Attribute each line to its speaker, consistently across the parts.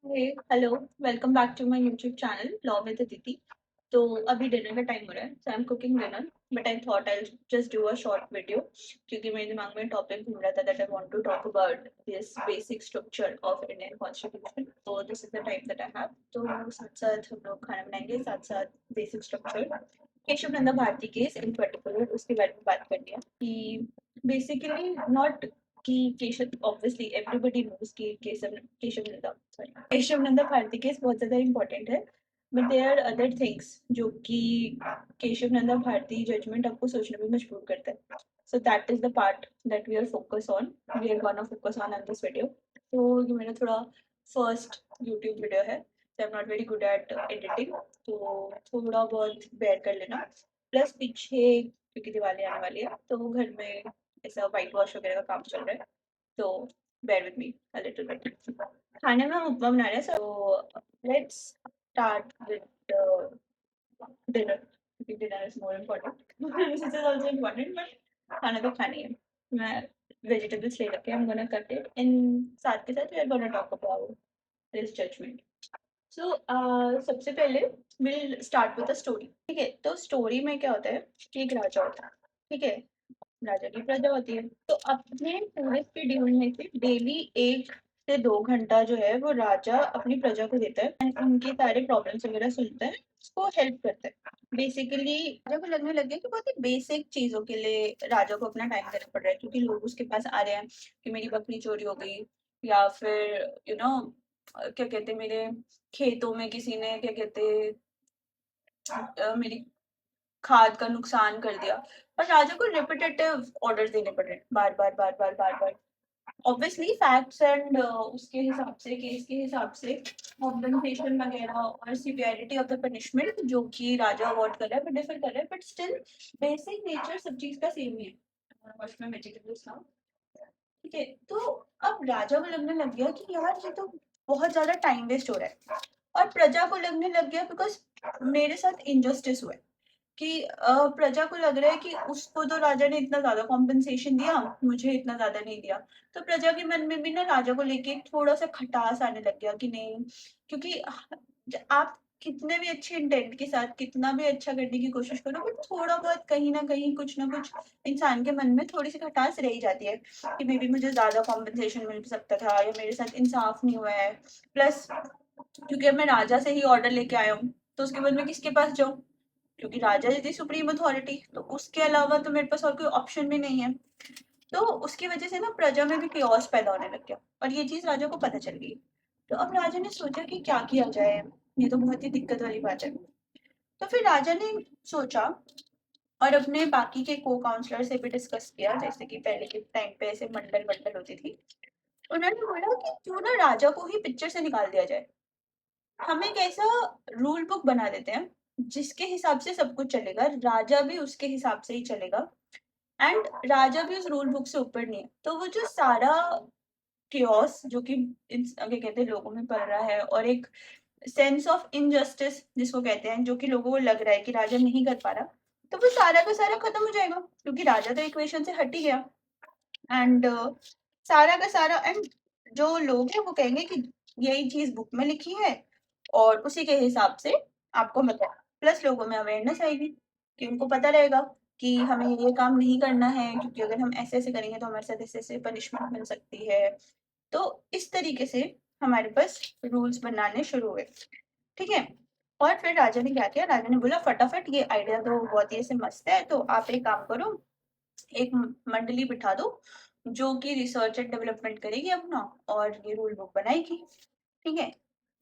Speaker 1: Hello, welcome back to my YouTube channel law with Aditi. तो अभी dinner का time हो रहा है, so I am cooking dinner, but I thought I just do a short video क्योंकि मेरे दिमाग में टॉपिक घूम रहा था that I want to talk about this basic structure of Indian constitution. तो this is the time that I have. तो साथ साथ हम लोग खाना बनाएंगे, साथ साथ basic structure Kesavananda Bharati case in particular उसके बारे में बात करनी है कि बेसिकली नॉट कि केशव ऑब्वियसली एवरीबडी नोज कि Kesavananda Kesavananda Bharati case बहुत ज्यादा इंपॉर्टेंट है, but there are other things जो कि केशव नंदा भारती जजमेंट आपको सोचने में मजबूर करता है। So that is the part that we are gonna focus on in this video. तो ये मेरा थोड़ा फर्स्ट यूट्यूब वीडियो है, so I am not very good at editing, तो थोड़ा बहुत बेयर कर लेना। प्लस पीछे क्योंकि दिवाली आने वाली है तो घर में ऐसा व्हाइट वॉश वगैरह का काम चल रहा है, तो bear with me a little bit. खाने में हम उपमा बना रहे हैं, so let's start with dinner क्योंकि dinner is more important. This is also important, but खाना तो खाना ही है। मैं vegetables ले रखे हैं, I'm gonna cut it and साथ के साथ we are gonna talk about this judgment. So सबसे पहले we'll start with a story. ठीक है, तो स्टोरी में क्या होता है कि एक राजा होता है, ठीक है, राजा की प्रजा होती है। तो अपने पूरे शेड्यूल में से डेली 1 से 2 घंटा जो है वो राजा अपनी प्रजा को देता है एंड उनके सारे प्रॉब्लम्स वगैरह सुनता है, उसको हेल्प करता है। बेसिकली राजा को लगने लग गया कि बहुत ही बेसिक चीजों के लिए राजा को अपना टाइम देना पड़ रहा है, क्योंकि लोग उसके पास आ रहे हैं कि मेरी बकरी चोरी हो गई, या फिर क्या कहते हैं, मेरे खेतों में किसी ने क्या कहते मेरी खाद का नुकसान कर दिया। पर राजा को रिपीटेटिव ऑर्डर्स देने पड़ रहे हैं, बार बार बार बार बार बार। ऑब्वियसली फैक्ट्स एंड उसके हिसाब से, केस के हिसाब से कॉम्पेंसेशन वगैरह और सिवियरिटी ऑफ द पनिशमेंट जो कि राजा अवॉर्ड कर रहा है वो डिफर कर रहा है, बट स्टिल बेसिक नेचर सब चीज का सेम ही है। वॉश में वेजिटेबल्स नाउ, ठीक है। तो अब राजा को लगने लग गया कि यार ये तो बहुत ज्यादा टाइम वेस्ट हो रहा है, और प्रजा को लगने लग गया बिकॉज मेरे साथ इनजस्टिस हुआ है कि प्रजा को लग रहा है कि उसको तो राजा ने इतना ज्यादा कॉम्पेंसेशन दिया, मुझे इतना ज्यादा नहीं दिया। तो प्रजा के मन में भी ना राजा को लेके एक थोड़ा सा खटास आने लग गया कि नहीं, क्योंकि आप कितने भी अच्छे इंटेंट के साथ कितना भी अच्छा करने की कोशिश करो, बट थोड़ा बहुत कहीं ना कुछ इंसान के मन में थोड़ी सी खटास रह ही जाती है कि मे बी मुझे ज्यादा कॉम्पेंसेशन मिल सकता था या मेरे साथ इंसाफ नहीं हुआ है। प्लस क्योंकि अब मैं राजा से ही ऑर्डर लेके आया हूँ, तो उसके बाद मैं किसके पास जाऊँ, क्योंकि राजा इज द सुप्रीम अथॉरिटी, तो उसके अलावा तो मेरे पास और कोई ऑप्शन भी नहीं है। तो उसकी वजह से ना प्रजा में भी chaos पैदा होने लग गया, और ये चीज राजा को पता चल गई। तो अब राजा ने सोचा कि क्या किया जाए, ये तो बहुत ही दिक्कत वाली बात है। तो फिर राजा ने सोचा और अपने बाकी के को काउंसलर से भी डिस्कस किया, जैसे कि पहले के टाइम पे ऐसे मंडल मंडल होती थी। उन्होंने बोला कि क्यों ना राजा को ही पिक्चर से निकाल दिया जाए, हम एक ऐसा रूल बुक बना देते हैं जिसके हिसाब से सब कुछ चलेगा, राजा भी उसके हिसाब से ही चलेगा, एंड राजा भी उस रूल बुक से ऊपर नहीं है। तो वो जो सारा chaos जो कि क्या कहते हैं लोगों में पड़ रहा है, और एक सेंस ऑफ इनजस्टिस जिसको कहते हैं, जो कि लोगों को लग रहा है कि राजा नहीं कर पा रहा, तो वो सारा का सारा खत्म हो जाएगा, क्योंकि राजा तो इक्वेशन से हट ही गया। एंड सारा का सारा, एंड जो लोग हैं वो कहेंगे कि यही चीज बुक में लिखी है और उसी के हिसाब से आपको मतलब, प्लस लोगों में अवेयरनेस आएगी कि उनको पता रहेगा कि हमें ये काम नहीं करना है, क्योंकि अगर हम ऐसे ऐसे करेंगे तो हमारे साथ ऐसे ऐसे पनिशमेंट मिल सकती है। तो इस तरीके से हमारे पास रूल्स बनाने शुरू हुए, ठीक है। और फिर राजा ने क्या किया, राजा ने बोला फटाफट ये आइडिया तो बहुत ही ऐसे मस्त है, तो आप एक काम करो, एक मंडली बिठा दो जो कि रिसर्च एंड डेवलपमेंट करेगी अपना और ये रूल बुक बनाएगी, ठीक है।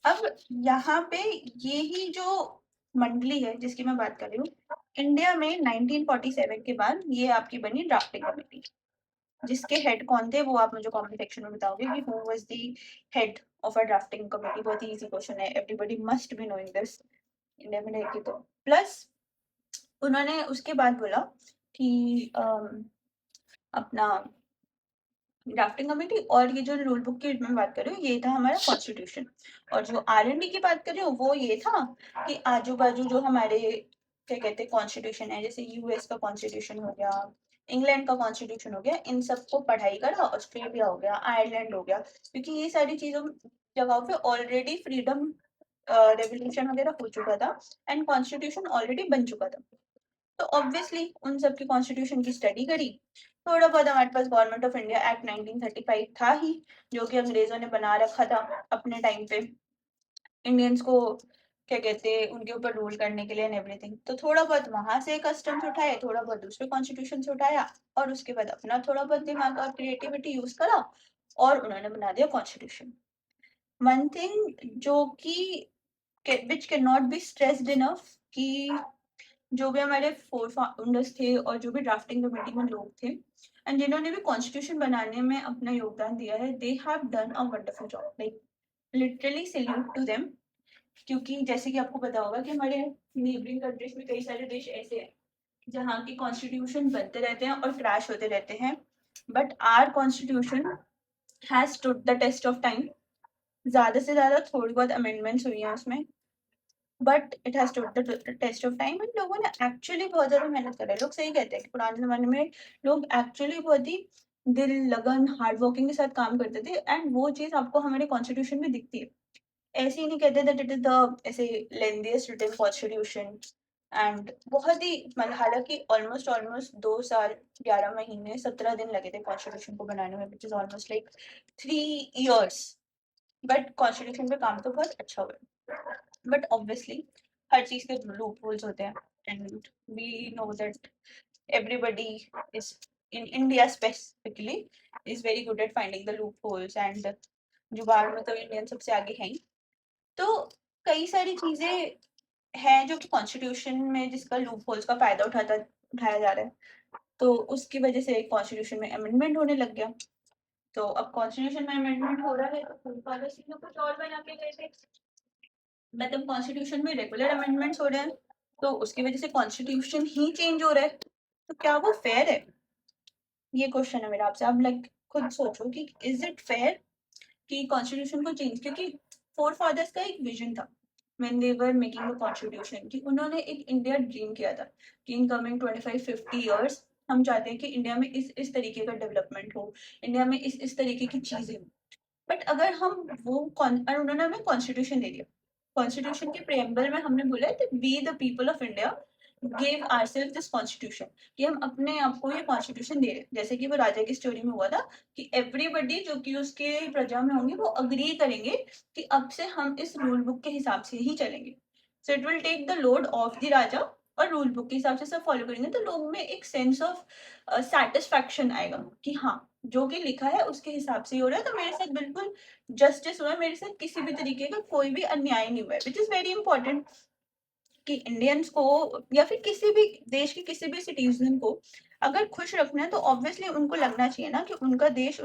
Speaker 1: अब यहाँ पे ये ही जो मंडली है जिसकी मैं बात कर रही हूँ, इंडिया में 1947 के बाद ये आपकी बनी ड्राफ्टिंग कमेटी, जिसके हेड कौन थे वो आप मुझे कमेंट सेक्शन में बताओगे कि who was the head of a drafting committee. बहुत ही इजी क्वेश्चन है, everybody must be knowing this, India में रह के तो। प्लस उन्होंने उसके बाद बोला कि अपना ड्राफ्टिंग कमेटी और ये जो रूल बुक की मैं बात कर रही हूँ ये था हमारा कॉन्स्टिट्यूशन, और जो आरएनडी की बात कर रही हूँ वो ये था कि आजू बाजू जो हमारे क्या कहते हैं कॉन्स्टिट्यूशन है, जैसे यूएस का कॉन्स्टिट्यूशन हो गया, इंग्लैंड का कॉन्स्टिट्यूशन हो गया, इन सबको पढ़ाई करा, ऑस्ट्रेलिया हो गया, आयरलैंड हो गया, क्योंकि ये सारी चीजों जगहों पे ऑलरेडी फ्रीडम रेवोल्यूशन वगैरह हो चुका था एंड कॉन्स्टिट्यूशन ऑलरेडी बन चुका था। तो ऑब्वियसली उन सब की कॉन्स्टिट्यूशन की स्टडी करी। थोड़ा बहुत हमारे पास गवर्नमेंट ऑफ इंडिया एक्ट 1935 था ही, जो कि अंग्रेजों ने बना रखा था अपने टाइम पे इंडियंस को क्या कहते हैं उनके ऊपर रूल करने के लिए एंड एवरीथिंग। तो थोड़ा बहुत वहां से कस्टम्स उठाए, थोड़ा बहुत दूसरे कॉन्स्टिट्यूशन से उठाया और उसके बाद अपना थोड़ा बहुत दिमाग और क्रिएटिविटी यूज करा और उन्होंने बना दिया कॉन्स्टिट्यूशन। वन थिंग जो कि which can not be stressed enough कि जो भी हमारे फोर फाउंडर्स थे और जो भी ड्राफ्टिंग कमेटी में लोग थे एंड जिन्होंने भी कॉन्स्टिट्यूशन बनाने में अपना योगदान दिया है, they have done a wonderful job, like literally salute to them. क्योंकि जैसे कि आपको पता होगा कि हमारे नेबरिंग कंट्रीज में कई सारे देश ऐसे हैं जहाँ की कॉन्स्टिट्यूशन बनते रहते हैं और क्रैश होते रहते हैं, but our constitution has stood the test of time. ज्यादा से ज्यादा थोड़ी बहुत अमेंडमेंट्स हुई हैं उसमें, but it has stood the test of time and लोगों ने एक्चुअली बहुत ज्यादा मेहनत करा है। लोग सही कहते हैं कि पुराने जमाने में लोग एक्चुअली बहुत ही दिल लगन हार्ड वर्किंग के साथ काम करते थे एंड वो चीज आपको हमारे कॉन्स्टिट्यूशन में दिखती है। ऐसे ही नहीं कहते दैट इट इज द ऐसे लेंथीएस्ट रिटन कॉन्स्टिट्यूशन एंड बहुत ही मतलब हालांकि ऑलमोस्ट ऑलमोस्ट 2 साल 11 महीने 17 दिन लगे थे कॉन्स्टिट्यूशन को बनाने में, which is almost like 3 years। But constitution पे काम तो बहुत अच्छा हुआ, बट ऑब्वियसली हर चीज के लूप होल्स होते हैं and we know that everybody is in India specifically is very good at finding the loopholes and जुगाड़ में तो इंडियन सबसे आगे हैं ही। तो कई सारी चीजें हैं जो कि कॉन्स्टिट्यूशन में जिसका लूप होल्स का फायदा उठाया जा रहा है, तो उसकी वजह से कॉन्स्टिट्यूशन में अमेंडमेंट होने लग गया। तो अब कॉन्स्टिट्यूशन में अमेंडमेंट हो रहा है तो पॉलिसी में कुछ और बना के गए थे, मतलब कॉन्स्टिट्यूशन में रेगुलर अमेंडमेंट्स हो रहे हैं तो उसकी वजह से कॉन्स्टिट्यूशन ही चेंज हो रहा है। तो क्या वो फेयर है? ये क्वेश्चन है मेरा आपसे। आप लाइक खुद सोचो कि इज इट फेयर कि कॉन्स्टिट्यूशन को चेंज, क्योंकि फोर फादर्स का एक विजन था when they were making the constitution कि उन्होंने एक इंडिया ड्रीम किया था कि इन कमिंग 25-50 ईयर्स हम चाहते हैं कि इंडिया में इस तरीके का डेवलपमेंट हो, इंडिया में इस तरीके की चीजें हो। बट अगर हम वो और उन्होंने हमें कॉन्स्टिट्यूशन दे दिया, कॉन्स्टिट्यूशन के प्रेम्बल में हमने बोला है we the people of India give ourselves this constitution, कि हम अपने आप को ये कॉन्स्टिट्यूशन दे रहे हैं। जैसे कि वो राजा की स्टोरी में हुआ था कि एवरीबडी जो कि उसके प्रजा में होंगे वो अग्री करेंगे कि अब से हम इस रूल बुक के हिसाब से ही चलेंगे। So it will take the load of the raja और रूल बुक के हिसाब से सब फॉलो करेंगे, तो लोगों में एक सेंस ऑफ सेटिस्फैक्शन आएगा कि हाँ जो कि लिखा है उसके हिसाब से ही हो रहा है, तो मेरे साथ बिल्कुल जस्टिस हुआ है, मेरे साथ किसी भी तरीके का कोई भी अन्याय नहीं हुआ है, विच इज वेरी इंपॉर्टेंट कि इंडियंस को या फिर किसी भी देश के किसी भी सिटीजन को अगर खुश रखना है तो ऑब्वियसली उनको लगना चाहिए ना कि उनका देश